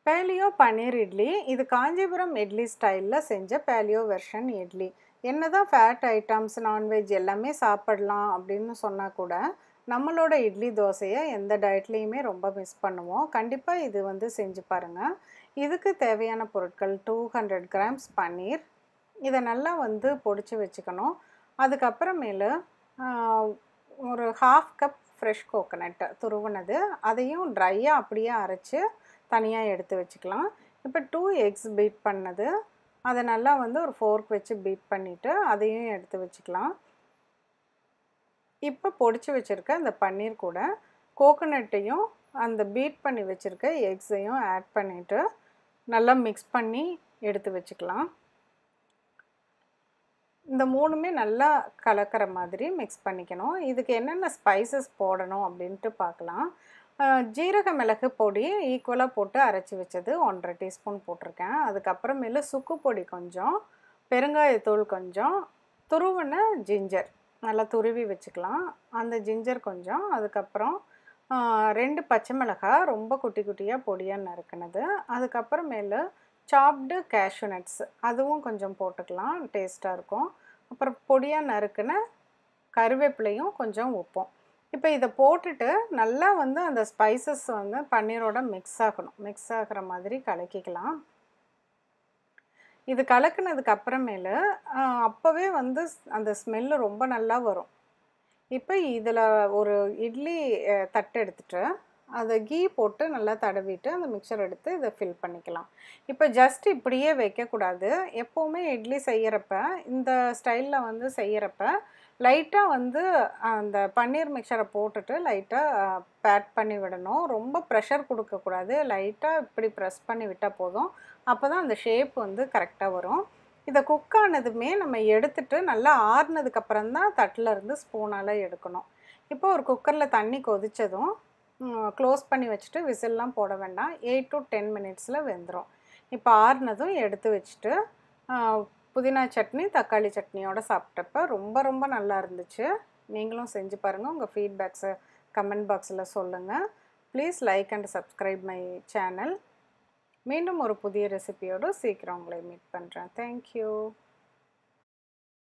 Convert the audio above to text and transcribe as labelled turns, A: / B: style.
A: Paleo பன்னீர் இட்லி. இது காஞ்சிபுரம் இட்லி ஸ்டைலில் செஞ்ச பேலியோ வெர்ஷன் இட்லி. என்னதான் ஃபேட் ஐட்டம்ஸ், நான்வெஜ் எல்லாமே சாப்பிடலாம் அப்படின்னு சொன்னால் கூட நம்மளோட இட்லி தோசையை எந்த டயட்லேயுமே ரொம்ப மிஸ் பண்ணுவோம். கண்டிப்பாக இது வந்து செஞ்சு பாருங்கள். இதுக்கு தேவையான பொருட்கள் 200 கிராம்ஸ் பன்னீர். இதை நல்லா வந்து பொடிச்சு வச்சுக்கணும். அதுக்கப்புறமேலு ஒரு 1/2 கப் ஃப்ரெஷ் கோகோனட் துருவினது, அதையும் ட்ரையாக அப்படியே அரைச்சி தனியாக எடுத்து வச்சுக்கலாம். இப்போ 2 எக்ஸ் பீட் பண்ணது, அதை நல்லா வந்து ஒரு ஃபோர்க் வச்சு பீட் பண்ணிவிட்டு அதையும் எடுத்து வச்சுக்கலாம். இப்போ பொடிச்சு வச்சுருக்க அந்த பன்னீர் கூட கோகோனட்டையும் அந்த பீட் பண்ணி வச்சுருக்க எக்ஸையும் ஆட் பண்ணிவிட்டு நல்லா மிக்ஸ் பண்ணி எடுத்து வச்சுக்கலாம். இந்த மூணுமே நல்லா கலக்கிற மாதிரி மிக்ஸ் பண்ணிக்கணும். இதுக்கு என்னென்ன ஸ்பைசஸ் போடணும் அப்படின்ட்டு பார்க்கலாம். ஜீரக மிளகு பொடி ஈக்குவலாக போட்டு அரைச்சி வச்சது 1.5 டீஸ்பூன் போட்டிருக்கேன். அதுக்கப்புறமேலு சுக்கு பொடி கொஞ்சம், பெருங்காயத்தூள் கொஞ்சம், துருவின ஜிஞ்சர் நல்லா துருவி வச்சுக்கலாம். அந்த ஜிஞ்சர் கொஞ்சம், அதுக்கப்புறம் 2 பச்சை மிளகாய் ரொம்ப குட்டி குட்டியாக பொடியாக நறுக்குனது, அதுக்கப்புறமேலு சாப்டு கேஷ்யூநட்ஸ் அதுவும் கொஞ்சம் போட்டுக்கலாம், டேஸ்ட்டாக இருக்கும். அப்புறம் பொடியாக நறுக்குன கருவேப்பிலையும் கொஞ்சம் உப்பும். இப்போ இதை போட்டுட்டு நல்லா வந்து அந்த ஸ்பைசஸ் வந்து பன்னீரோட மிக்ஸ் ஆகணும். மிக்ஸ் ஆகிற மாதிரி கலக்கிக்கலாம். இது கலக்குனதுக்கு அப்புறமேலு அப்போவே வந்து அந்த ஸ்மெல்லு ரொம்ப நல்லா வரும். இப்போ இதில் ஒரு இட்லி தட்டு எடுத்துகிட்டு அதை கீ போட்டு நல்லா தடவிட்டு அந்த மிக்சர் எடுத்து இதை ஃபில் பண்ணிக்கலாம். இப்போ ஜஸ்ட் இப்படியே வைக்கக்கூடாது. எப்போவுமே இட்லி செய்கிறப்ப இந்த ஸ்டைலில் வந்து செய்கிறப்ப லைட்டாக வந்து அந்த பன்னீர் மிக்சரை போட்டுட்டு லைட்டாக பேட் பண்ணி விடணும். ரொம்ப ப்ரெஷர் கொடுக்கக்கூடாது. லைட்டாக இப்படி ப்ரெஸ் பண்ணி விட்டால் போதும். அப்போ தான் அந்த ஷேப் வந்து கரெக்டாக வரும். இதை குக் ஆனதுமே நம்ம எடுத்துட்டு நல்லா ஆறுனதுக்கப்புறம் தான் தட்டில் இருந்து ஸ்பூனால் எடுக்கணும். இப்போ ஒரு குக்கரில் தண்ணி கொதித்ததும் க்ளோஸ் பண்ணி வச்சுட்டு விசில்லாம் போட வேண்டாம். 8 to 10 மினிட்ஸில் வெந்துடும். இப்போ ஆறுனதும் எடுத்து வச்சுட்டு புதினா சட்னி, தக்காளி சட்னியோடு சாப்பிட்டப்ப ரொம்ப ரொம்ப நல்லா இருந்துச்சு. நீங்களும் செஞ்சு பாருங்கள். உங்கள் ஃபீட்பேக்ஸை கமெண்ட் பாக்ஸில் சொல்லுங்கள். Please like and subscribe my channel. மீண்டும் ஒரு புதிய ரெசிபியோடு சீக்கிரம் உங்களை மீட் பண்ணுறேன். தேங்க்யூ.